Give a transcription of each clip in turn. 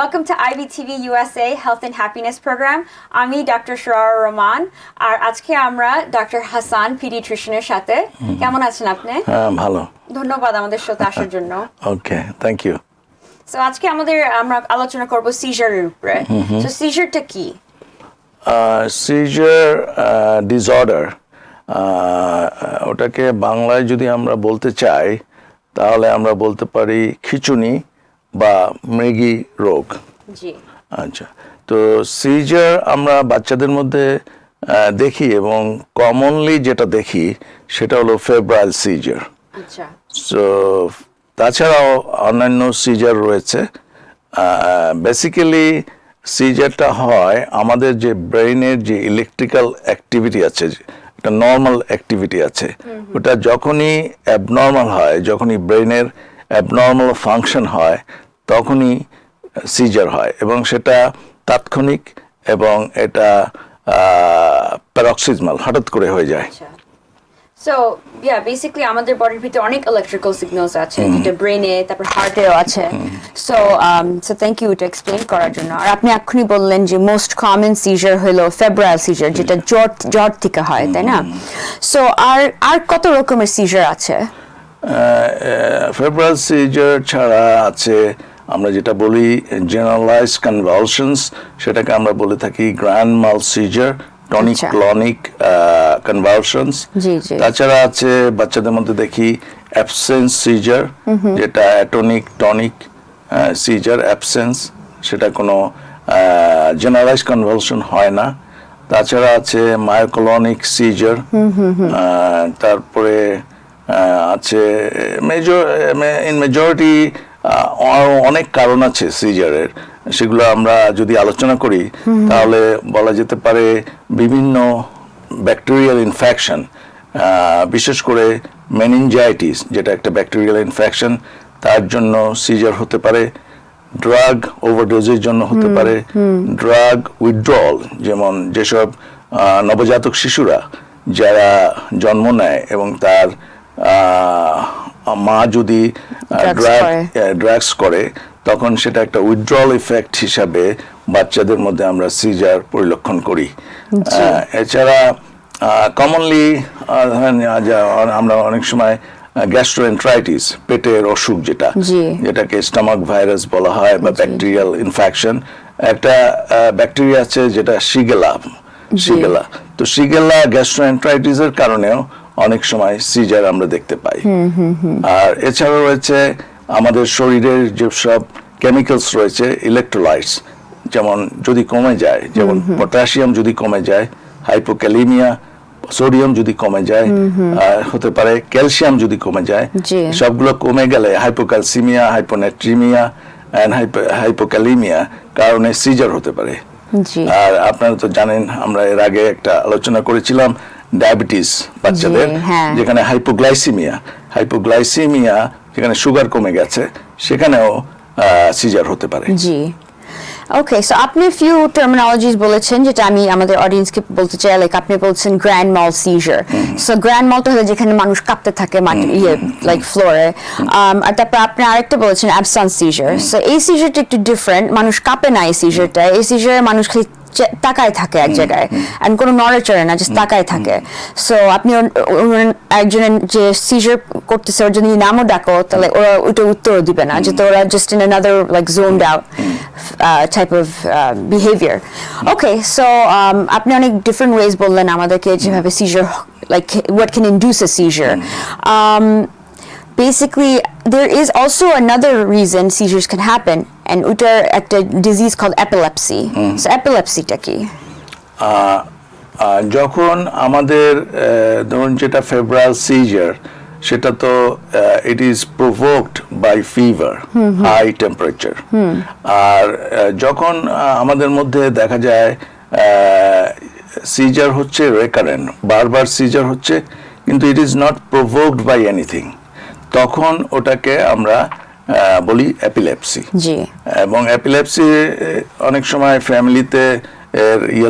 Welcome to iBTV USA Health and Happiness Program. আমি doctor Sharaara Rahman আর আজকে আমরা doctor Hasan Pediatrician এর সাথে কেমন আছেন আপনি? হ্যাঁ ভালো। ধন্যবাদ আমাদের সাথে আসার জন্য। ওকে, থ্যাংক ইউ। সো আজকে আমরা আলোচনা করব সিজারের উপরে। সো সিজারটা কি? সিজার ডিসঅর্ডার ওটাকে বাংলায় যদি আমরা বলতে চাই তাহলে আমরা বলতে পারি খিঁচুনি বা মৃগী রোগ। জি। আচ্ছা, তো সিজার আমরা বাচ্চাদের মধ্যে দেখি এবং কমনলি যেটা দেখি সেটা হলো ফেব্রাইল সিজার। আচ্ছা। সো তাছাড়াও অন্যান্য সিজার রয়েছে। বেসিক্যালি সিজারটা হয় আমাদের যে ব্রেইনের যে ইলেকট্রিক্যাল অ্যাক্টিভিটি আছে, একটা নর্মাল অ্যাক্টিভিটি আছে, ওটা যখনই অ্যাবনর্মাল হয়, যখনই ব্রেইনের অ্যাবনর্মাল ফাংশন হয় তখনই সিজার হয় এবং সেটা তাৎক্ষণিক এবং এটা প্যারক্সিজমাল, হঠাৎ করে হয়ে যায়। সো বেসিক্যালি আমাদের বডির ভিতরে অনেক ইলেকট্রিক্যাল সিগন্যালস আছে যেটা ব্রেনে তারপর হার্টেও আছে। সো থ্যাংক ইউ এটা এক্সপ্লেইন করার জন্য। আর আপনি এখনই বললেন যে মোস্ট কমন সিজার হলো ফেব্রাইল সিজার, যেটা জ্বর থেকে হয়, তাই না? সো আর কত রকমের সিজার আছে? ফেব্রাইল সিজার ছাড়া আছে আমরা যেটা বলি জেনারেলাইজড কনভালশনস, সেটাকে আমরা বলে থাকি গ্র্যান্ড মাল সিজার, টনিক ক্লনিক কনভালশনস। তাছাড়া আছে বাচ্চাদের মধ্যে দেখি অ্যাবসেন্স সিজার, যেটা অ্যাটনিক টনিক সিজার অ্যাবসেন্স, সেটা কোনো জেনারেলাইজড কনভালশন হয় না। তাছাড়া আছে মায়োক্লনিক সিজার, তারপরে আছে মেজরিটি আরও অনেক কারণ আছে সিজারের, সেগুলো আমরা যদি আলোচনা করি তাহলে বলা যেতে পারে বিভিন্ন ব্যাকটেরিয়াল ইনফেকশন, বিশেষ করে মেনিনজাইটিস যেটা একটা ব্যাকটেরিয়াল ইনফেকশন, তার জন্য সিজার হতে পারে। ড্রাগ ওভারডোজের জন্য হতে পারে, ড্রাগ উইথড্রল, যেমন যেসব নবজাতক শিশুরা যারা জন্ম নেয় এবং তার মা যদি ড্রাগস করে তখন সেটা একটা উইথড্রল ইফেক্ট হিসাবে বাচ্চাদের মধ্যে আমরা সিজার পরিলক্ষণ করি। এছাড়া কমনলি আমরা অনেক সময় গ্যাস্ট্রোএন্টারাইটিস, পেটের অসুখ যেটাকে স্টমাক ভাইরাস বলা হয় বা ব্যাকটেরিয়াল ইনফেকশন, একটা ব্যাকটেরিয়া আছে যেটা শিগেলা, তো শিগেলা গ্যাস্ট্রোএন্টারাইটিসের কারণেও অনেক সময় সিজার আমরা দেখতে পাই। আর এছাড়াও রয়েছে আমাদের শরীরের যেসব কেমিক্যালস রয়েছে, ইলেকট্রোলাইটস, যেমন যদি কমে যায়, যেমন পটাশিয়াম যদি কমে যায়, হাইপোক্যালিমিয়া, সোডিয়াম যদি কমে যায়, হতে পারে ক্যালসিয়াম যদি কমে যায়, সবগুলো কমে গেলে হাইপোক্যালসিমিয়া, হাইপোনেট্রিমিয়া এন্ড হাইপোক্যালিমিয়া কারণে সিজার হতে পারে। আর আপনারা তো জানেন, আমরা এর আগে একটা আলোচনা করেছিলাম ডায়াবেটিস বাচ্চাদের, যেখানে হাইপোগ্লাইসিমিয়া যেখানে সুগার কমে গেছে, সেখানেও সিজার হতে পারে। জি, ওকে। সো আপনি ফিউ টার্মিনোলজিস বলেছেন যেটা আমি আমাদের অডিয়েন্সকে বলতে চাই। লাইক আপনি বলছেন গ্র্যান্ড মাল সিজার। সো গ্র্যান্ড মাল তো হলো যেখানে মানুষ কাঁপতে থাকে লাইক ফ্লোরে। আর তারপর আপনি আরেকটা বলেছেন অ্যাবসেন্স সিজার। সো এই সিজারটা একটু ডিফারেন্ট, মানুষ কাঁপে না এই সিজারটা। এই সিজারে মানুষ খালি তাকায় থাকে এক জায়গায়, আর কোনো নড়াচড়ে না, জাস্ট তাকায় থাকে। সো আপনি একজনের যে সিজার করতেছে ওর যদি নামও ডাকো তাহলে ওরা ওইটা উত্তরও দিবে না, যেহেতু ওরা just in another like zoned out type of behaviour. Okay, so আপনি অনেক ডিফারেন্ট ওয়েজ বললেন আমাদেরকে যেভাবে seizure, like what can induce a seizure. Basically, there is also another reason seizures can happen, and ওটার একটা disease called epilepsy. So epilepsy টা কি? যখন আমাদের ধরুন যেটা ফেব্রাইল সিজার, সেটা তো it is provoked by fever, high temperature. আর যখন আমাদের মধ্যে দেখা যায় সিজার হচ্ছে রেকারেন্ট, বারবার সিজার হচ্ছে, কিন্তু it is not provoked by anything, তখন ওটাকে আমরা বলি এপিলেপসি। এবং এপিলেপসি অনেক সময় ফ্যামিলিতে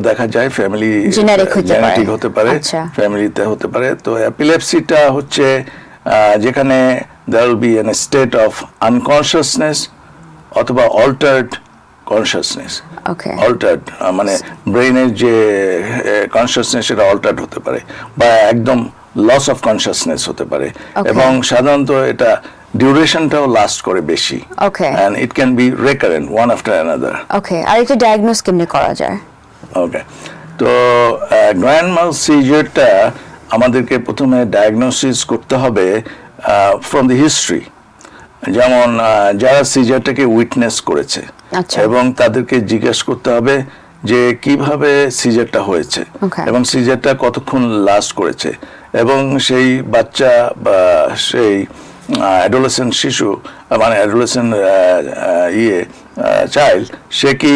দেখা যায়, ফ্যামিলি জেনেটিক হতে পারে, ফ্যামিলিতে হতে পারে। তো এপিলেপসিটা হচ্ছে যেখানে there will be in a state of unconsciousness অথবা altered কনসিয়াসনেস ওকে অল্টার্ড, মানে ব্রেইনের যে কনসিয়াসনেস সেটা অল্টার্ড হতে পারে বা একদম লস অফ কনসিয়াসনেস হতে পারে এবং সাধারণত এটা ডিউরেশনটাও লাস্ট করে বেশি and it can be recurrent one after another. ওকে আর এটা ডায়াগনোস কেমনে করা যায়? ওকে, তো গ্র্যান্ড মাল সিজারটা আমাদেরকে প্রথমে ডায়াগনোসিস করতে হবে ফ্রম দ্য হিস্ট্রি, যেমন যারা সিজারটাকে উইটনেস করেছে এবং তাদেরকে জিজ্ঞেস করতে হবে যে কিভাবে সিজারটা হয়েছে এবং সিজারটা কতক্ষণ লাস্ট করেছে এবং সেই বাচ্চা বা সেই অ্যাডোলেসেন্ট শিশু মানে অ্যাডোলেসেন্ট চাইল্ড সে কি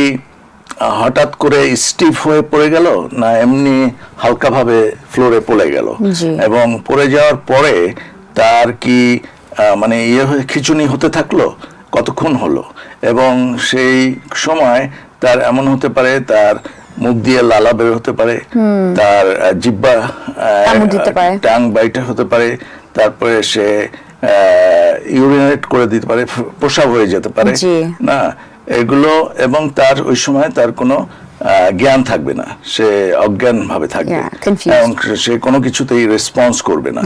হঠাৎ করে স্টিফ হয়ে পড়ে গেল না এমনি হালকাভাবে ফ্লোরে পড়ে গেল এবং পড়ে যাওয়ার পরে তার কি মানে খিঁচুনি হতে থাকলো কতক্ষণ হলো এবং সেই সময় তার এমন হতে পারে তার মুখ দিয়ে লালা বের হতে পারে, তার জিহ্বা টাং বাইটে হতে পারে, তারপরে সে ইউরিনেট করে দিতে পারে, প্রসাব হয়ে যেতে পারে না এগুলো, এবং তার ওই সময় তার কোনো জ্ঞান থাকবে না, সে অজ্ঞান ভাবে থাকবে এবং সে কোনো কিছুতেই রেসপন্স করবে না।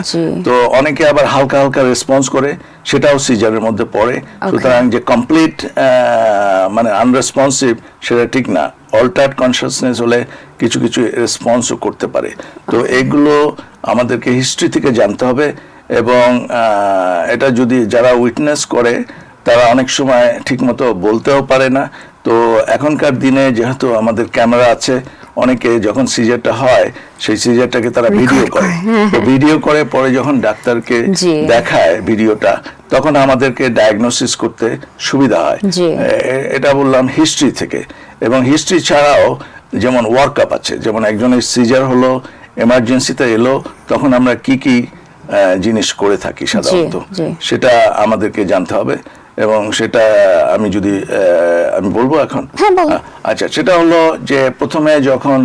তো অনেকে আবার হালকা হালকা রেসপন্স করে, সেটাও সিজারের মধ্যে পড়ে। সুতরাং যে কমপ্লিট মানে আনরেসপন্সিভ সেটা ঠিক না, অল্টার্ড কনসিয়াসনেস হলে কিছু কিছু রেসপন্সও করতে পারে। তো এগুলো আমাদেরকে হিস্ট্রি থেকে জানতে হবে এবং এটা যদি যারা উইটনেস করে তারা অনেক সময় ঠিকমতো বলতেও পারে না। তো এখনকার দিনে যেহেতু আমাদের ক্যামেরা আছে, অনেকে যখন সিজারটা হয় সেই সিজারটাকে তারা ভিডিও করে, তো ভিডিও করে পরে যখন ডাক্তারকে দেখায় ভিডিওটা তখন আমাদেরকে ডায়াগনোসিস করতে সুবিধা হয়। এটা বললাম হিস্ট্রি থেকে। এবং হিস্ট্রি ছাড়াও যেমন ওয়ার্কআপ আছে, যেমন একজনের সিজার হলো, এমার্জেন্সিতে এলো, তখন আমরা কি কি জিনিস করে থাকি সাধারণত সেটা আমাদেরকে জানতে হবে এবং সেটা আমি যদি আমি বলবো এখন। আচ্ছা, সেটা হলো যে প্রথমে যখন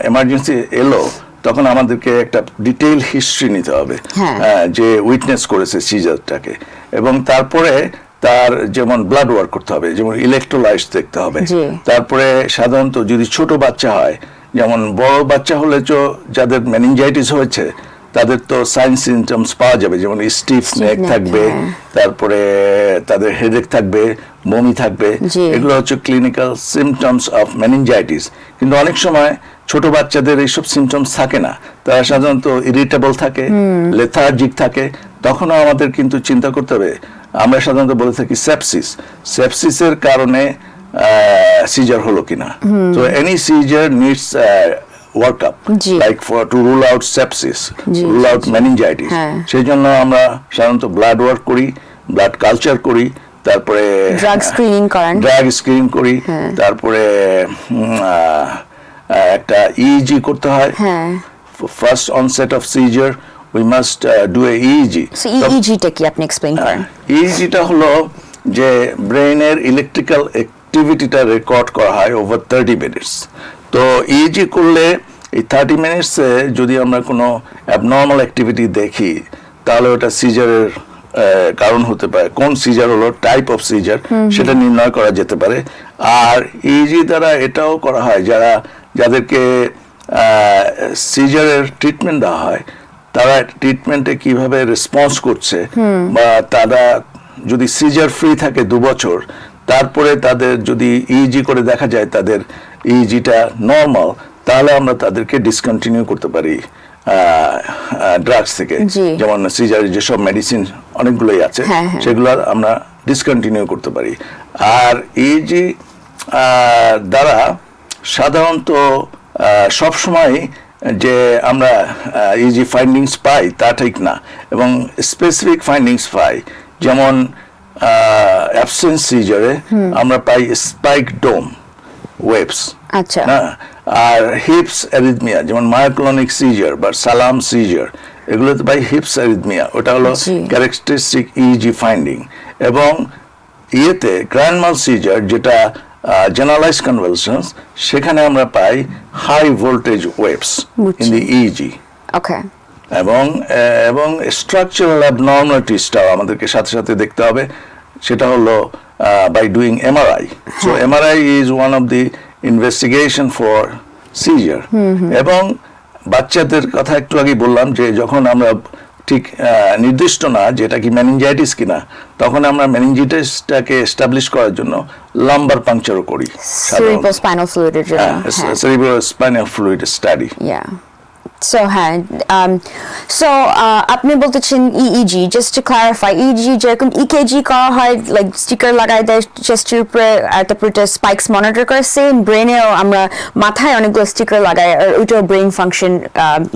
এমার্জেন্সি এলো তখন আমাদেরকে একটা ডিটেইল হিস্ট্রি নিতে হবে যে উইটনেস করেছে সিজারটাকে, এবং তারপরে তার যেমন ব্লাড ওয়ার্ক করতে হবে, যেমন ইলেকট্রোলাইটস দেখতে হবে। তারপরে সাধারণত যদি ছোট বাচ্চা হয়, যেমন বড় বাচ্চা হলে যাদের মেনিনজাইটিস হয়েছে তাদের তো সাইন সিমটমস পাওয়া যাবে, যেমন স্টিফ নেক থাকবে, তারপরে তাদের হেডেক থাকবে, বমি থাকবে, এগুলো হচ্ছে ক্লিনিক্যাল সিমটমস অফ মেনিনজাইটিস। কিন্তু অনেক সময় ছোট বাচ্চাদের এইসব সিমটমস থাকে না, তারা সাধারণত ইরিটেবল থাকে, লেথার্জিক থাকে, তখনও আমাদের কিন্তু চিন্তা করতে হবে। আমরা সাধারণত বলে থাকি সেপসিসের কারণে সিজার হলো কিনা। তো any seizure needs workup like to rule out sepsis, rule out meningitis. সেই জন্য আমরা সাধারণত ব্লাড ওয়ার্ক করি, ব্লাড কালচার করি, তারপরে ড্রাগ স্ক্রিনিং করি, তারপরে একটা ইইজি করতে হয়। First onset of seizure we must do a EEG. So EEG টা কি আপনি এক্সপ্লেইন করেন? EEG টা হলো যে ব্রেইনের ইলেকট্রিক্যাল অ্যাক্টিভিটিটা রেকর্ড করা হয় ওভার 30 মিনিটস। তো ইইজি করলে এই 30 মিনিটসে যদি আমরা কোনো অ্যাবনর্মাল অ্যাক্টিভিটি দেখি তাহলে ওটা সিজারের কারণ হতে পারে। কোন সিজার হলো, টাইপ অফ সিজার, সেটা নির্ণয় করা যেতে পারে। আর ইইজি দ্বারা এটাও করা হয় যাদেরকে সিজারের ট্রিটমেন্ট দেওয়া হয় তারা ট্রিটমেন্টে কিভাবে রেসপন্স করছে, বা তারা যদি সিজার ফ্রি থাকে 2 বছর, তারপরে তাদের যদি ইইজি করে দেখা যায় তাদের ইইজিটা নর্মাল, তাহলে আমরা তাদেরকে ডিসকন্টিনিউ করতে পারি ড্রাগস থেকে। যেমন সিজারের যেসব মেডিসিন অনেকগুলোই আছে সেগুলো আমরা ডিসকন্টিনিউ করতে পারি। আর ইইজি দ্বারা সাধারণত সবসময় যে আমরা ইজি ফাইন্ডিংস পাই তা ঠিক না, এবং স্পেসিফিক ফাইন্ডিংস পাই। যেমন অ্যাবসেন্স সিজারে আমরা পাই স্পাইক ডোম ওয়েভস, আর হিপস অ্যারিথমিয়া যেমন মায়োক্লোনিক সিজার বা সালাম সিজার, এগুলোতে পাই হিপস অ্যারিথমিয়া, ওটা হলো ক্যারেক্টারিস্টিক ইজি ফাইন্ডিং। এবং ইয়েতে গ্র্যান্ড মাল সিজার যেটা জেনারেলাইজ কনভালশনস, সেখানে আমরা পাই high voltage waves in the EEG. এবং স্ট্রাকচারাল অ্যাবনর্মালিটিসটাও আমাদেরকে সাথে সাথে দেখতে হবে। সেটা হলো by doing MRI. So MRI is one of the investigation for seizure. এবং বাচ্চাদের কথা একটু আগে বললাম যে যখন আমরা ঠিক নির্দিষ্ট না যেটা কি মেনিনজাইটিস কিনা, তখন আমরা মেনিনজাইটিসটাকে এস্টাবলিশ করার জন্য লাম্বার পাংচারও করি, cerebral spinal fluid এর জন্য, cerebral spinal fluid study. Yeah. So আপনি বলতেছেন EEG, just to clarify, EEG যেরকম EKG করা হয়, like স্টিকার লাগাই দেয় চেস্টের উপরে আর তারপর এটা স্পাইকস মনিটর করে, সেম ব্রেনেও আমরা মাথায় অনেকগুলো স্টিকার লাগাই আর ওইটাও ব্রেন ফাংশন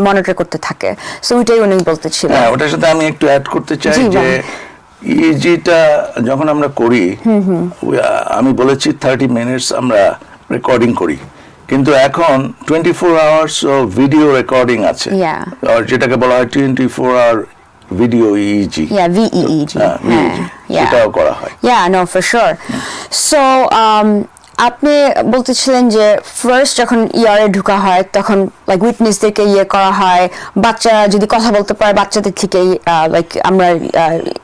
মনিটর করতে থাকে। সো ওইটাই উনি বলতেছিলেন। হ্যাঁ, ওটার সাথে আমি একটু অ্যাড করতে চাই যে EEG-টা যখন আমরা করি, আমি বলেছি 30 মিনিটস আমরা রেকর্ডিং করি, কিন্তু এখন 24 আওয়ার্স ভিডিও রেকর্ডিং আছে, আর যেটাকে বলা হয় 24 আওয়ার ভিডিও EEG, VEEG, সেটাও করা হয়। No, for sure. So আপনি বলতেছিলেন যে ফার্স্ট যখন ইয়ারে ঢোকা হয় তখন লাইক উইটনেসদেরকে করা হয়, বাচ্চা যদি কথা বলতে পারে বাচ্চাদের থেকেই লাইক আমরা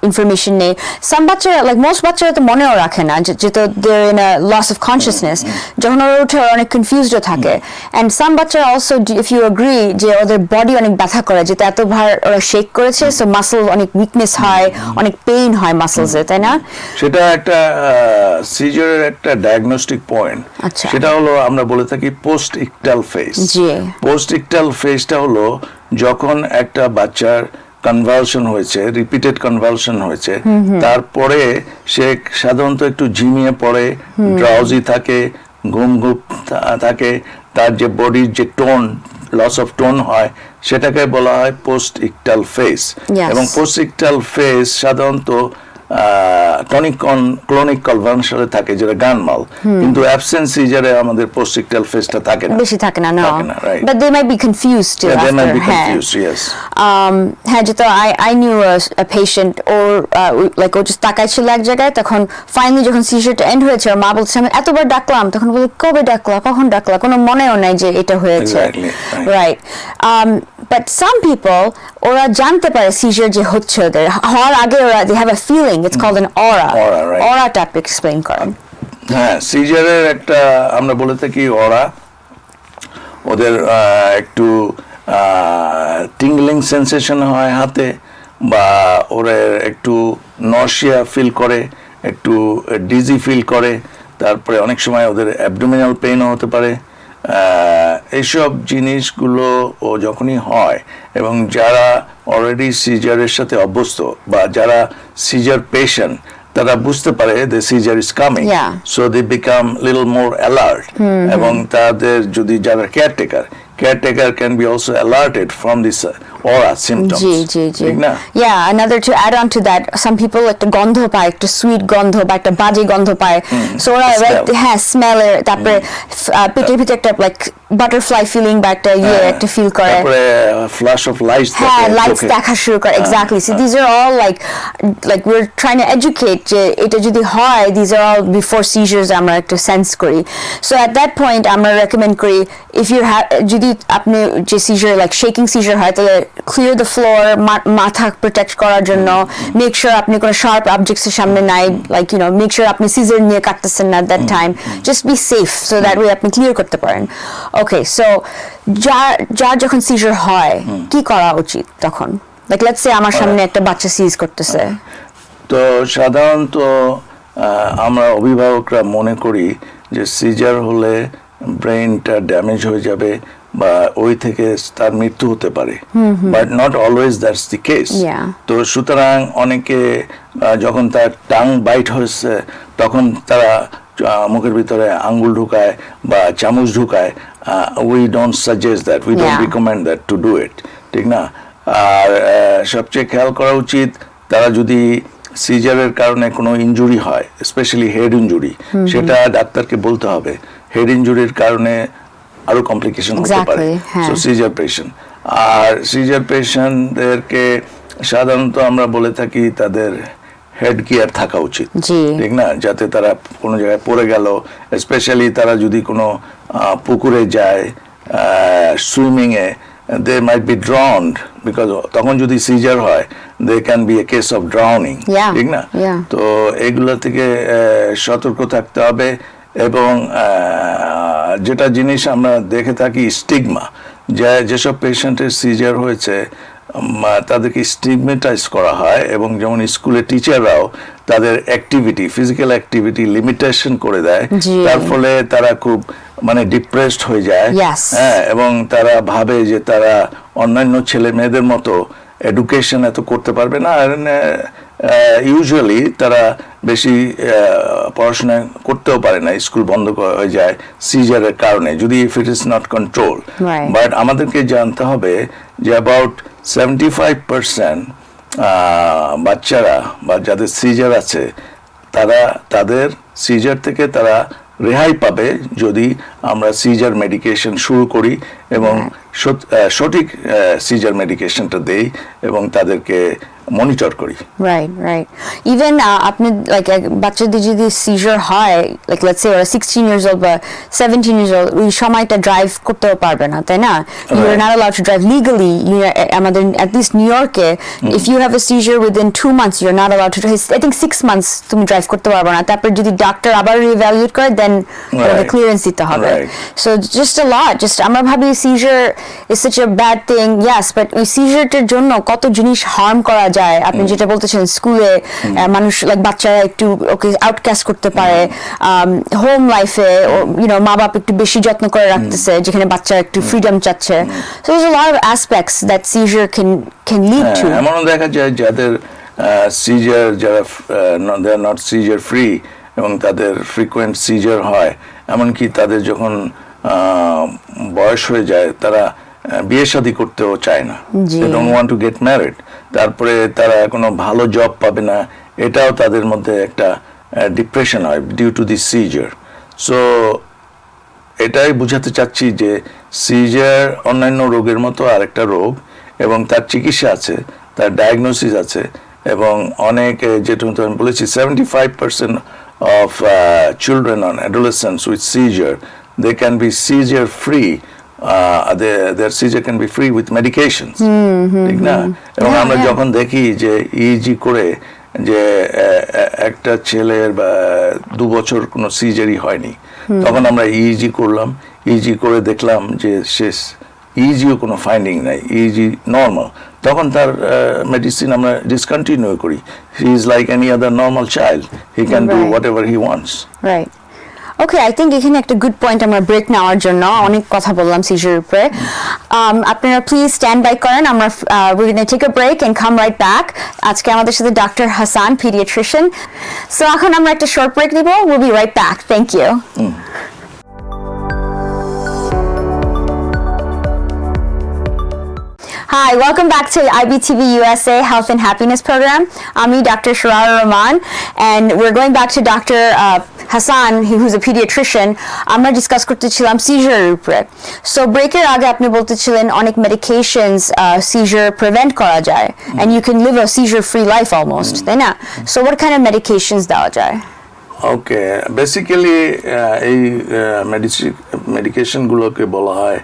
ইনফরমেশন নেই। সাম বাচ্চারা লাইক মোস্ট বাচ্চারা তো মনেও রাখে না, যেহেতু they are in a loss of consciousness, যখন ওরা উঠে ওরা অনেক কনফিউজডও থাকে। অ্যান্ড সাম বাচ্চারা অলসো, ইফ ইউ এগ্রি, যে ওদের বডি অনেক ব্যথা করে, যেটা এতবার ওরা শেক করেছে, সো মাসল অনেক উইকনেস হয়, অনেক পেইন হয় মাসলসে, তাই না? সেটা একটা সিজারের একটা ডায়াগনস্টিক পয়েন্ট। সেটা হলো আমরা বলে থাকি পোস্ট ইকটাল ফেজ। পোস্ট ইকটাল ফেজটা হলো যখন একটা বাচ্চার কনভালশন হয়েছে, রিপিটেড কনভালশন হয়েছে, তারপরে সে সাধারণত একটু ঝিমিয়ে পড়ে, ড্রাউজি থাকে, ঘুম থাকে, তার যে বডির যে টোন, লস অফ টোন হয়, সেটাকে বলা হয় পোস্ট ইকটাল ফেজ। এবং পোস্ট ইকটাল ফেজ সাধারণত টনিক ক্লোনিক কনভালশনে থাকে, যেটা গানমাল, কিন্তু অ্যাবসেন্ট সিজারে আমাদের পোস্ট ইকটাল ফেজটা থাকে না, বেশি থাকে না, but they might be confused still after. They might be confused, yes. হ্যাঁ, যেটা I knew a patient, or like O just তাকাইছিল এক জায়গায়, তখন ফাইনালি যখন সিজারটা এন্ড হয়েছে, ওর মা বলছে আমি এতবার ডাকলাম, তখন বলে কবে ডাকলা, কখন ডাকলা, কোনো মনেও নাই যে এটা হয়েছে, রাইট? But some people, ওরা জানতে পারে সিজার যে হচ্ছে, ওদের হওয়ার আগে ওরা they have a feeling, it's called an aura. Aura-টা আপনি এক্সপ্লেইন করেন। হ্যাঁ, সিজারের একটা আমরা বলে থাকি অরা, ওদের একটু টিংলিং সেন্সেশন হয় হাতে, বা ওরা একটু নশিয়া ফিল করে, একটু ডিজি ফিল করে, তারপরে অনেক সময় ওদের অ্যাবডোমিনাল পেইনও হতে পারে। এইসব জিনিসগুলো ও যখনই হয়, এবং যারা অলরেডি সিজারের সাথে অভ্যস্ত বা যারা সিজার পেশেন্ট, তারা বুঝতে পারে the seizure is coming, so they become little more alert. এবং তাদের যদি যারা caretaker can be also alerted from this aura symptoms. Another to add on to that, some people একটা গন্ধ পায়, একটা সুইট গন্ধ বা একটা বাজে গন্ধ পায়, so ওরা স্মেল, তারপরে পেটের ভিতরে একটা লাইক বাটারফ্লাই ফিলিং বা একটা একটা ফিল করে, তারপরে ফ্ল্যাশ অফ লাইটস দেখা শুরু করে। Exactly, so this are all like we're trying to educate যে এটা যদি হয়, this are all before seizures আমরা একটা সেন্স করি। সো এট দ্যাট পয়েন্ট আমরা রেকমেন্ড করি, ইফ ইউ যদি আপনি যে সিজার লাইক শেকিং সিজার হয়, তাহলে ক্লিয়ার দ্য ফ্লোর, মাথা প্রোটেক্ট করার জন্য, মেক শিওর আপনি কোনো শার্প অবজেক্টসের সামনে নাই, like you know, make sure আপনি সিজার নিয়ে কাটতেছেন না that time, just be safe, so that way আপনি ক্লিয়ার করতে পারেন। ওকে, সো যার যখন সিজার হয় কি করা উচিত তখন? লাইক লেটস সে আমার সামনে একটা বাচ্চা সিজ করতেছে, তো সাধারণত আমরা অভিভাবকরা মনে করি যে সিজার হলে ব্রেনটা ড্যামেজ হয়ে যাবে বা ওই থেকে তার মৃত্যু হতে পারে, but not always that's the case. তো সুতরাং অনেকে যখন তার টাং বাইট হয়েছে, তখন তারা মুখের ভিতরে আঙ্গুল ঢুকায় বা চামচ ঢুকায়, we don't suggest that, we don't recommend that to do it, ঠিক না? আর সবচেয়ে খেয়াল করা উচিত, তারা যদি সিজারের কারণে কোনো ইনজুরি হয়, স্পেশালি হেড ইনজুরি, সেটা ডাক্তারকে বলতে হবে। হেড ইনজুরির কারণে আরো কমপ্লিকেশন হতে পারে, সো সিজার পেশেন্ট। আর সিজার পেশেন্টদেরকে সাধারণত আমরা বলে থাকি তাদের হেড গিয়ার থাকা উচিত, ঠিক না? যাতে তারা কোনো জায়গায় পড়ে গেল, স্পেশালি তারা যদি কোনো পুকুরে যায় সুইমিংয়ে, they might be drowned because তখন যদি সিজার হয় they can be a case of drowning, ঠিক না? তো এগুলো থেকে সতর্ক থাকতে হবে। এবং যেটা জিনিস আমরা দেখে থাকি স্টিগমা, যেসব পেশেন্টের সিজার হয়েছে তাদেরকে স্টিগমেটাইজ করা হয়, এবং যেমন স্কুলে টিচাররাও তাদের অ্যাক্টিভিটি, ফিজিক্যাল অ্যাক্টিভিটি লিমিটেশন করে দেয়, তার ফলে তারা খুব মানে ডিপ্রেসড হয়ে যায়। হ্যাঁ, এবং তারা ভাবে যে তারা অন্যান্য ছেলে মেয়েদের মতো এডুকেশন এত করতে পারবে না, আর ইউজুয়ালি তারা বেশি পড়াশোনা করতেও পারে না, স্কুল বন্ধ হয়ে যায় সিজারের কারণে, যদি if it is not control. But আমাদেরকে জানতে হবে যে অ্যাবাউট 75% বাচ্চারা বা যাদের সিজার আছে তারা তাদের সিজার থেকে তারা রেহাই পাবে যদি আমরা সিজার মেডিকেশন শুরু করি এবং সঠিক সিজার মেডিকেশনটা দেই এবং তাদেরকে মনিটর করি। রাইট ইভেন আপনি লাইক বাচ্চাদের যদি সিজার হয়, লাইক লেটস সে ওরা 16 ইয়ার্স ওল্ড বা 17 ইয়ার্স ওল্ড, ওই সময়টা ড্রাইভ করতেও পারবে না, তাই না? You are not allowed to drive legally. আমাদের অ্যাট লিস্ট নিউ ইয়র্কে if you have a seizure within 2 months you are not allowed to drive. I think 6 months তুমি ড্রাইভ করতে পারবে না। তারপর যদি ডাক্তার আবার রিভ্যালুয়েট করে দেন ক্লিয়ারেন্স দিতে হবে। So just a lot, just আমরা ভাবি seizure is such a bad thing, yes, but ওই সিজারটার জন্য কত জিনিস হার্ম করা যায়। আপনি যেটা বলতেছেন স্কুলে মানুষ লাইক বাচ্চারা একটু ওকে আউটকাস্ট করতে পারে, হোম লাইফে মা বাপ একটু বেশি যত্ন করে রাখতেছে যেখানে বাচ্চা একটু ফ্রিডম চাচ্ছে। So there's a lot of aspects that seizure can lead to. এমনও দেখা যায় যাদের সিজার, যারা they are not seizure free এবং তাদের ফ্রিকোয়েন্ট সিজার হয়, এমনকি তাদের যখন বয়স হয়ে যায় তারা বিয়ে শাদী করতেও চায় না, they don't want to get married, তারপরে তারা কোনো ভালো জব পাবে না, এটাও তাদের মধ্যে একটা ডিপ্রেশন হয় due to the seizure. So এটাই বুঝাতে চাচ্ছি যে সিজার অন্যান্য রোগের মতো আরেকটা রোগ, এবং তার চিকিৎসা আছে, তার ডায়াগনোসিস আছে, এবং অনেক যেটা আমি বলেছি 75% of children and adolescents with seizure, they can be seizure free. Their seizure can be free with medications, ঠিক না? এবং আমরা যখন দেখি যে ইজি করে যে একটা ছেলের 2 বছর কোনো সিজারই হয়নি, তখন আমরা ইজি করলাম, ইজি করে দেখলাম যে শেষ ইজিও কোনো ফাইন্ডিং নাই, ইজি নর্মাল, তখন তার মেডিসিন আমরা ডিসকন্টিনিউ করি। He is like any other normal child, he can do what ever he wants. Right, okay, I think এখানে একটা গুড পয়েন্ট আমরা ব্রেক নেওয়ার জন্য অনেক কথা বললাম সিজারের উপরে। আপনারা প্লিজ স্ট্যান্ড বাই করেন, আমরা we gonna take a break and come right back. আজকে আমাদের সাথে ডক্টর হাসান, পিডিয়াট্রিশিয়ান। সো এখন আমরা একটা শর্ট ব্রেক নিব, will be right back. Thank you. Hi, welcome back to iBTV USA Health and Happiness Program. I'm Dr. Sharaara Rahman, and we're going back to Dr. Hasan, who's a pediatrician. আমরা discuss করতেছিলাম সিজারের উপরে। So ব্রেকের আগে আপনি বলতেছিলেন অনেক medications caesar prevent করা যায়, and you can live a seizure-free life almost, তাই না? So what kind of medications দেওয়া যায়? ওকে, বেসিক্যালি এই মেডিকেশনগুলোকে বলা হয়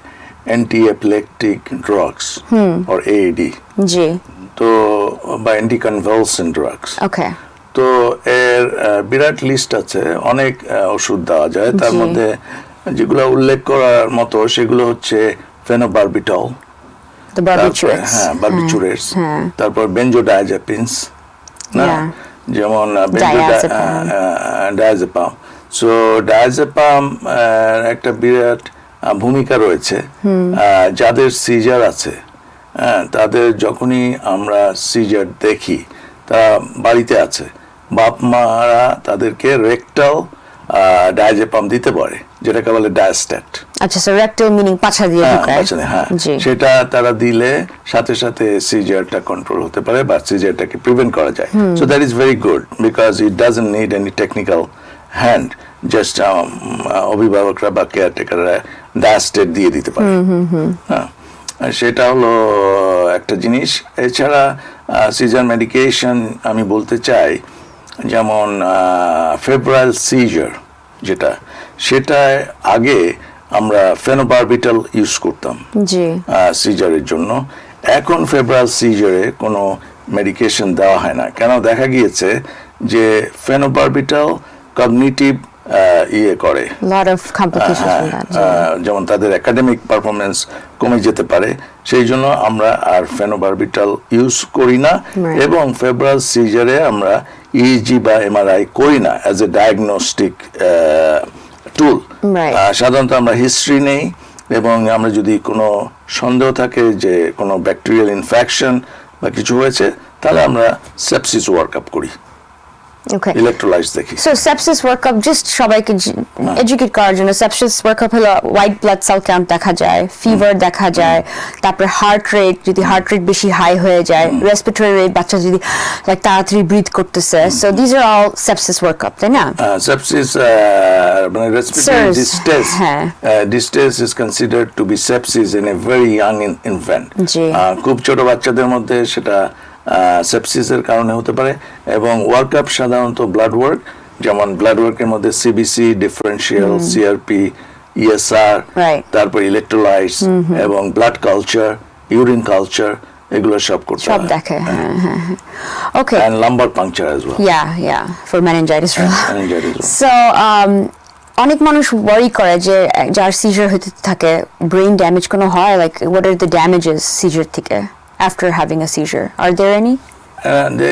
অ্যান্টি-এপিলেপটিক ড্রাগস or AED, জি, তো বা অ্যান্টি-কনভালসেন্ট ড্রাগস। ওকে, তো এর বিরাট লিস্ট আছে, অনেক ওষুধ দেওয়া যায়, তার মধ্যে যেগুলো উল্লেখ করার মতো সেগুলো হচ্ছে ফেনোবারবিটল, হ্যাঁ বারবিচুরেটস, তারপর বেনজোডায়াজেপিনস, না যেমন ডায়াজেপাম। সো ডায়াজেপাম একটা বিরাট ভূমিকা রয়েছে যাদের সিজার আছে, তাদের যখনই আমরা সিজার দেখি, তারা বাড়িতে আছে, বাপ মারা তাদেরকে রেকটাল ডায়াজেপাম দিতে পারে, যেটাকে বলে ডায়াস্ট্যাট। আচ্ছা, সো রেকটাল মিনিং পাছা দিয়ে ঢোকায়, হ্যাঁ, সেটা তারা দিলে সাথে সাথে সিজারটা কন্ট্রোল হতে পারে বা সিজারটাকে প্রিভেন্ট করা যায়। So that is very good because it doesn't need any technical hand, just অভিভাবকরা বা কেয়ারটেকাররা ডায়াস্ট্যাট দিয়ে দিতে পারে। হ্যাঁ, সেটা হলো একটা জিনিস। এছাড়া সিজার মেডিকেশন আমি বলতে চাই, যেমন ফেব্রাইল সিজার যেটা, সেটা আগে আমরা ফেনোবারবিটাল ইউজ করতাম জি সিজারের জন্য। এখন ফেব্রাল সিজারে কোনো মেডিকেশন দেওয়া হয় না, কেন দেখা গিয়েছে যে ফেনোবারবিটাল কগনিটিভ করে, যেমন তাদের একাডেমিক পারফরমেন্স কমে যেতে পারে, সেই জন্য আমরা আর ফেনোবারবিটাল ইউজ করি না এবং ফেব্রাল সিজারে আমরা ইজি বা এমআরআই করি না অ্যাজ এ ডায়াগনস্টিক টুল। সাধারণত আমরা হিস্ট্রি নেই এবং আমরা যদি কোনো সন্দেহ থাকে যে কোনো ব্যাকটেরিয়াল ইনফেকশন বা কিছু হয়েছে, তাহলে আমরা সেপসিস ওয়ার্কআপ করি, ইলেকট্রোলাইটস দেখি। সো সেপসিস ওয়ার্কআপ জাস্ট সবাইকে এডুকেট করার জন্য, সেপসিস ওয়ার্কআপ হলো হোয়াইট ব্লাড সেল কাউন্ট দেখা যায়, ফিভার দেখা যায়, তারপরে হার্ট রেট, যদি হার্ট রেট বেশি হাই হয়ে যায়, রেসপিরেটরি রেট, বাচ্চা যদি লাইক তাড়াতাড়ি ব্রিথ করতেছে, so this are all sepsis workup, তাই না? সেপসিস মানে respiratory distress is considered to be sepsis in a very young infant. খুব ছোট বাচ্চাদের মধ্যে সেটা সেপসিসের কারণে হতে পারে এবং ওয়ার্কআপ সাধারণত ব্লাড ওয়ার্ক, যেমন ব্লাড ওয়ার্কের মধ্যে সিবিসি, ডিফারেন্সিয়াল, সিআরপি, ইএসআর, তারপর ইলেকট্রোলাইটস এবং ব্লাড কালচার, ইউরিন কালচার, এগুলো সব করতে হয়, সব দেখে। Okay, and lumbar puncture as well, yeah for meningitis. So অনেক মানুষ ওয়ারি করে যে যার সিজার হতে থাকে ব্রেইন ড্যামেজ কোনো হয়, like what are the damages seizure থেকে after having a seizure? Are there any?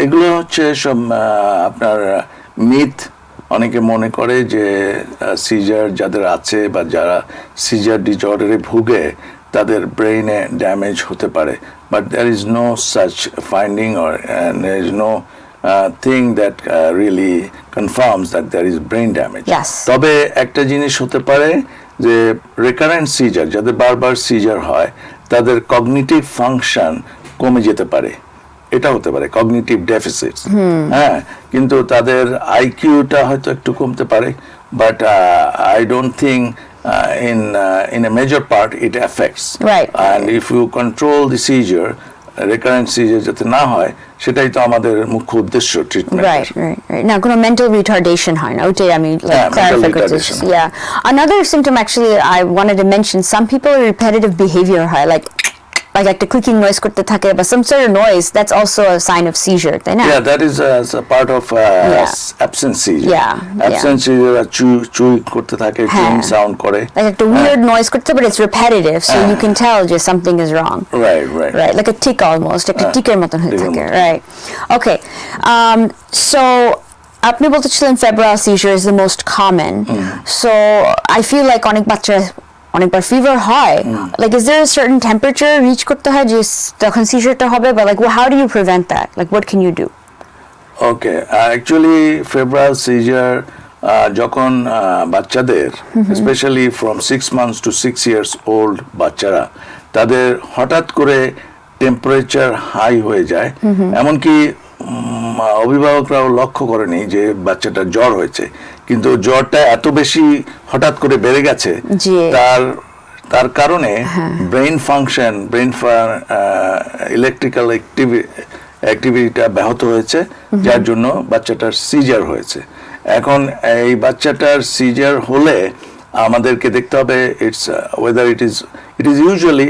এগুলো হচ্ছে সব আপনার মিথ। অনেকে মনে করে যে সিজার যাদের আছে বা যারা সিজার ডিসঅর্ডারে ভুগে তাদের ব্রেইনে ড্যামেজ হতে পারে, but there is no such finding or there is no thing that really confirms that there is brain damage. Yes. তবে একটা জিনিস হতে পারে যে রিকারেন্ট সিজার, যাদের বারবার সিজার হয়, তাদের কগনিটিভ ফাংশন কমে যেতে পারে, এটা হতে পারে কগনিটিভ ডেফিসিট। হ্যাঁ, কিন্তু তাদের আইকিউটা হয়তো একটু কমতে পারে, but I don't think in a major part it affects. Right. And if you control the seizure, recurrent seizure যাতে না হয়, সেটাই তো আমাদের মুখ্য উদ্দেশ্য ট্রিটমেন্ট। রাইট। না কোনো মেন্টাল রিটার্ডেশন হয় না, ওইটাই আমি ক্লারিফাই করতেছি। Another symptom actually I wanted to mention, some people repetitive behavior হয়, like একটা clicking noise করতে থাকে বা some sort of noise, that's also a sign of seizure, তাই না? Yeah, that is a part of absent seizure. Absent seizure চুই করতে থাকে, chewing sound করে, like একটা weird noise করতে, but it's repetitive, so you can tell just something is wrong. Right, like a tick almost, একটা টিকের মতন হয়ে থাকে, right? Okay, so আপনি বলতেছিলেন febrile seizure is the most common, so I feel like অনেক বাচ্চা অনেকবার ফিভার হয়, like is there a certain temperature reach করতে হয় যে তখন সিজারটা হবে, but like how do you prevent that, like what can you do? Okay, actually febrile seizure যখন বাচ্চাদের specially from 6 months to 6 years old বাচ্চারা, তাদের হঠাৎ করে টেম্পারেচার হাই হয়ে যায়, এমনকি অভিভাবকরাও লক্ষ্য করেনি যে বাচ্চাটার জ্বর হয়েছে, কিন্তু জ্বরটা এত বেশি হঠাৎ করে বেড়ে গেছে, তার কারণে ব্রেইন ফাংশন, ব্রেইন ইলেকট্রিক্যাল অ্যাক্টিভিটিটা ব্যাহত হয়েছে, যার জন্য বাচ্চাটার সিজার হয়েছে। এখন এই বাচ্চাটার সিজার হলে আমাদেরকে দেখতে হবে it's weather it is usually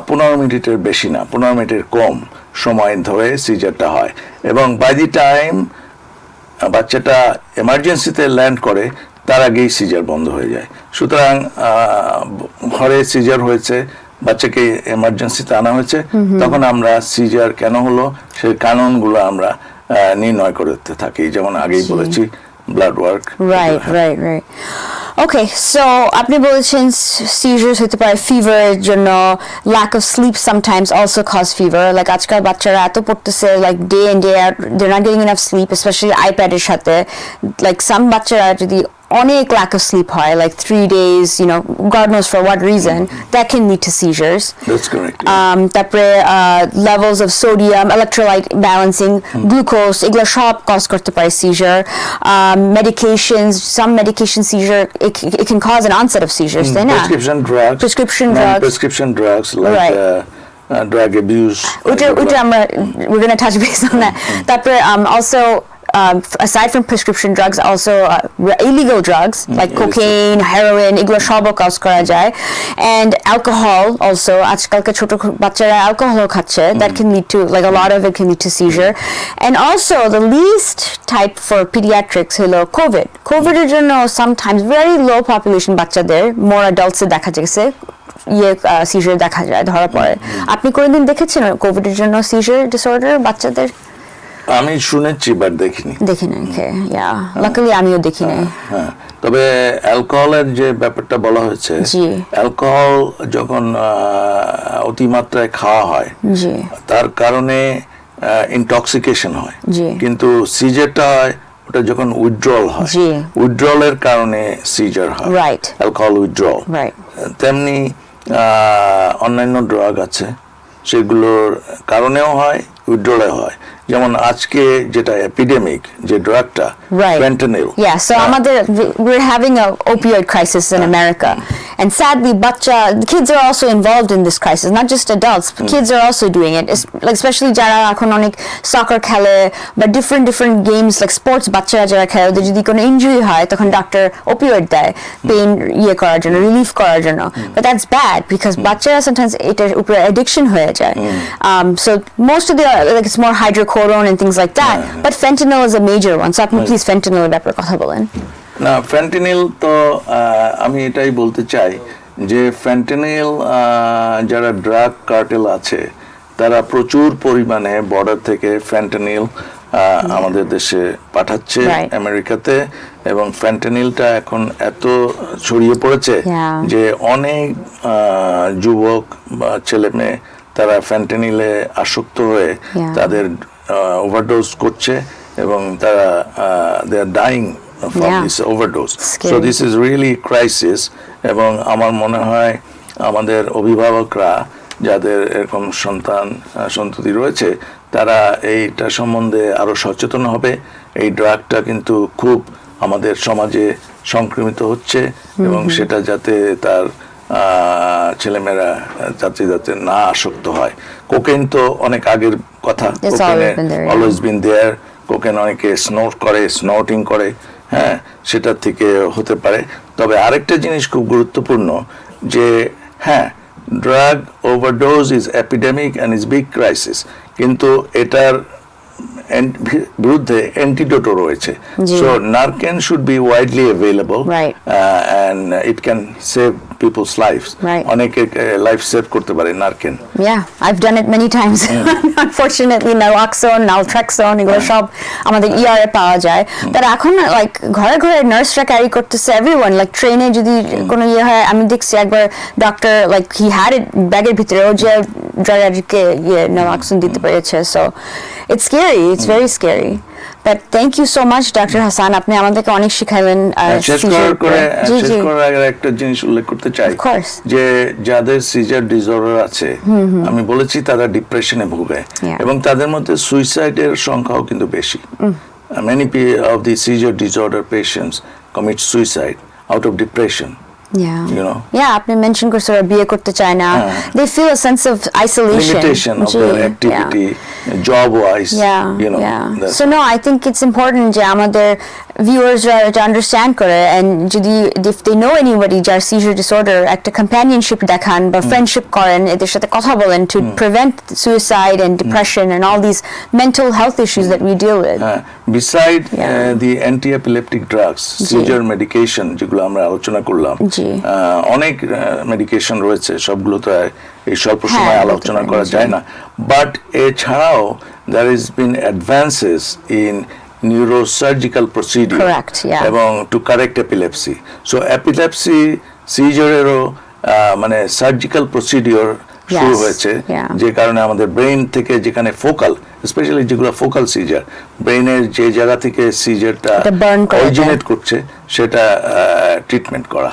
15 মিনিটের বেশি না, 15 মিনিটের কম সময় ধরে সিজারটা হয়, এবং বাই দি টাইম বাচ্চাটা এমার্জেন্সিতে ল্যান্ড করে তার আগেই সিজার বন্ধ হয়ে যায়। সুতরাং ঘরে সিজার হয়েছে, বাচ্চাকে এমার্জেন্সিতে আনা হয়েছে, তখন আমরা সিজার কেন হলো সেই কারণগুলো আমরা নির্ণয় করতে থাকি, যেমন আগেই বলেছি blood work. Right. Okay, so আপনি বলেছেন সিজার্স হতে পারে ফিভারের জন্য, lack of sleep sometimes also cause fever, like আজকাল বাচ্চারা এত পড়তেছে, like day in day out they are not getting enough sleep, specially আইপ্যাডের সাথে, লাইক সাম বাচ্চারা যদি অনেক lack of sleep হয়, like 3 days, you know, God knows for what reason, that can lead to seizures. That's correct. তারপরে levels of sodium, electrolyte balancing, glucose, এগুলো সব cause করতে পারে seizure. Medications, some medication seizure, it can cause an onset of seizures, তাই না? Prescription drugs like drug abuse. ওটা আমরা we're going to touch base on that. তারপরে also aside from prescription drugs, also illegal drugs like cocaine, heroin, এগুলো সবও cause করা যায়, and alcohol also. আজকালকার ছোট বাচ্চারা alcohol খাচ্ছে, that can lead to, like, a lot of it can lead to seizure. And also the least type for pediatrics হলো COVID এর জন্য sometimes very low population বাচ্চাদের, more adults এ দেখা গেছে সিজার দেখা যায়, ধরা পড়ে। আপনি কোনদিন দেখেছেন কোভিড এর জন্য সিজার ডিসঅর্ডার বাচ্চাদের? আমি শুনেছি বাট দেখিনি। ওকে, লাকিলি আমিও দেখি নাই। তবে অ্যালকোহলের যে ব্যাপারটা বলা হয়েছে, অ্যালকোহল যখন অতিমাত্রায় খাওয়া হয় তার কারণে ইনটক্সিকেশন হয়, কিন্তু সিজারটা হয় ওটা যখন উইথড্রল হয়, উইথড্রলের কারণে সিজার হয়, অ্যালকোহল উইথড্রল। তেমনি অন্যান্য ড্রাগ আছে সেগুলোর কারণেও হয়, উইথড্রলে হয়। যেমন আজকে যেটা এপিডেমিক যে ড্রাগটা, fentanyl. So we're having a opioid crisis in America, and sadly kids are also involved in this crisis, not just adults, kids are also doing it, like especially যারা এখন অনেক soccer খেলে বা different games like sports, বাচ্চারা যারা খেলে ওদের যদি কোনো ইনজুরি হয় তখন ডাক্তার opioid দেয় পেইন করার জন্য, রিলিফ করার জন্য, but that's bad because বাচ্চারা sometimes এটার উপরে addiction হয়ে যায়। So most of the like it's more hydrocodone and things like that, but fentanyl is a major one. So আপনি please fentanyl এর ব্যাপারে কথা বলেন। না, ফেন্টানিল তো আমি এটাই বলতে চাই যে ফেন্টানিল যারা ড্রাগ কার্টেল আছে তারা প্রচুর পরিমাণে বর্ডার থেকে ফেন্টানিল আমাদের দেশে পাঠাচ্ছে আমেরিকাতে, এবং ফেন্টানিলটা এখন এত ছড়িয়ে পড়েছে যে অনেক যুবক বা ছেলে মেয়ে তারা ফেন্টানিলে আসক্ত হয়ে তাদের ওভারডোজ করছে এবং তারা they are dying from this overdose. So this is really crisis, এবং আমার মনে হয় আমাদের অভিভাবকরা যাদের এরকম সন্ততি রয়েছে তারা এইটা সম্বন্ধে আরো সচেতন হবে। এই ড্রাগটা কিন্তু খুব আমাদের সমাজে সংক্রমিত হচ্ছে এবং সেটা যাতে তার ছেলেমেয়েরা যাতে না আসক্ত হয়। কোকেন তো অনেক আগের কথা, অলওয়েজ বিন দেয়ার। কোকেন অনেকে স্নোটিং করে, হ্যাঁ, সেটা থেকে হতে পারে। তবে আরেকটা জিনিস খুব গুরুত্বপূর্ণ যে হ্যাঁ, drug overdose is epidemic and is big crisis, কিন্তু এটার বিরুদ্ধে অ্যান্টিডোটও রয়েছে। So Narcan should be widely available and it can save people's lives. অনেকে লাইফ সেভ করতে পারে নারকেন। I've done it many times. Unfortunately, naloxone, naltrexone এগুলো সব আমাদের ER এ পাওয়া যায়। তার এখন লাইক ঘরে ঘরে নার্সরা ক্যারি করতেছে, এভরিওয়ান, লাইক ট্রেনে যদি কোনো হয়, আমি দেখছি একবার ডক্টর লাইক হি হ্যাড ইট ব্যাগের ভিতরে, ও যে ড্রাইভারকে naloxone দিতে পেরেছে। So it's scary, it's very scary. But thank you so much, Dr. Hasan. আপনি আমাদেরকে অনেক শিখাইলেন। শেষ করার আগে একটা জিনিস উল্লেখ করতে চাই যে যাদের সিজার ডিসঅর্ডার আছে, আমি বলেছি তারা ডিপ্রেশনে ভোগে এবং তাদের মধ্যে সুইসাইডের সংখ্যাও কিন্তু বেশি। Many of the seizure disorder patients commit suicide out of depression. You know, আপনি মেনশন করছেন ওরা বিয়ে করতে চায় না, they feel a sense of isolation, limitation of their activity, job wise, you know. So no, I think it's important যে আমাদের viewers to understand করে, and যদি if they know anybody যার seizure disorder, একটা companionship দেখান বা friendship করেন, এদের সাথে কথা বলেন to prevent suicide and depression and all these mental health issues that we deal with. Beside the anti-epileptic drugs, seizure medication যেগুলো আমরা আলোচনা করলাম, অনেক মেডিকেশন রয়েছে, সবগুলো তো এই স্বল্প সময় আলোচনা করা যায় না, বাট এছাড়াও there has been advances in neurosurgical procedure এবং to correct epilepsy. So epilepsy seizure এরও মানে সার্জিক্যাল প্রসিডিওর শুরু হয়েছে, যে কারণে আমাদের ব্রেইন থেকে যেখানে ফোকাল, স্পেশালি যেগুলো ফোকাল সিজার, ব্রেইনের যে জায়গা থেকে সিজারটা অরিজিনেট করছে সেটা ট্রিটমেন্ট করা।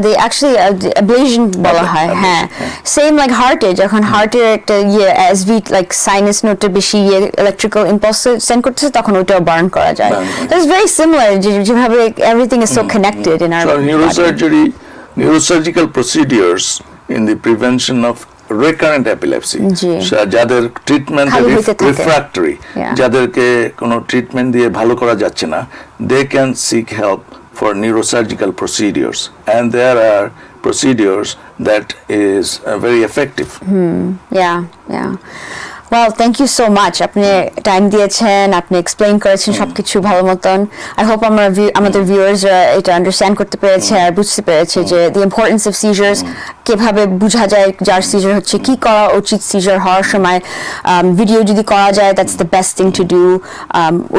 they actually ablation বলা হয়। হ্যাঁ, সেম লাইক হার্টে, যখন হার্টের একটা এসভি লাইক সাইনাস নোটে বেশি ইলেকট্রিক্যাল ইম্পালস সেন্ড করতেছে তখন ওটাও বার্ন করা যায়। দ্যাটস ভেরি সিমিলার, যেভাবে everything is so connected in our neurosurgical procedures in the prevention of recurrent epilepsy, জি। যাদের ট্রিটমেন্ট খালি হইতে থাকে। Refractory, Yeah. যাদেরকে কোনো ট্রিটমেন্ট দিয়ে ভালো করা যাচ্ছে না, they can seek help for neurosurgical procedures, and there are procedures that is very effective. Yeah. Well, thank you so much. আপনি টাইম দিয়েছেন, আপনি এক্সপ্লেইন করেছেন সবকিছু ভালো মতন। I hope আমাদের ভিউয়ার্স এটা আন্ডারস্ট্যান্ড করতে পেরেছে আর বুঝতে পেরেছে যে the importance of seizures, কিভাবে বোঝা যায় যার সিজার হচ্ছে, কি করা উচিত সিজার হওয়ার সময়, ভিডিও যদি করা যায়, that's the best thing to do,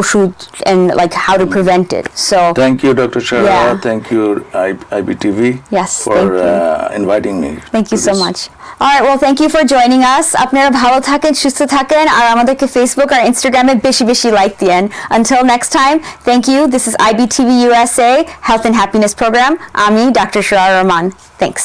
ওষুধ and like how to prevent it. So Thank you, Dr. Sharaara. Yeah. Thank you, iBTV, Yes, for thank you. inviting me. Thank you to so this. much. All right, well, thank you for joining us. আপনারা ভালো থাকেন, সুস্থ থাকেন, আর আমাদেরকে Facebook আর ইনস্টাগ্রামে বেশি like দিয়েন। Until next time, thank you. This is iBTV USA Health and Happiness Program. আমি Dr. Sharaara Rahman. Thanks.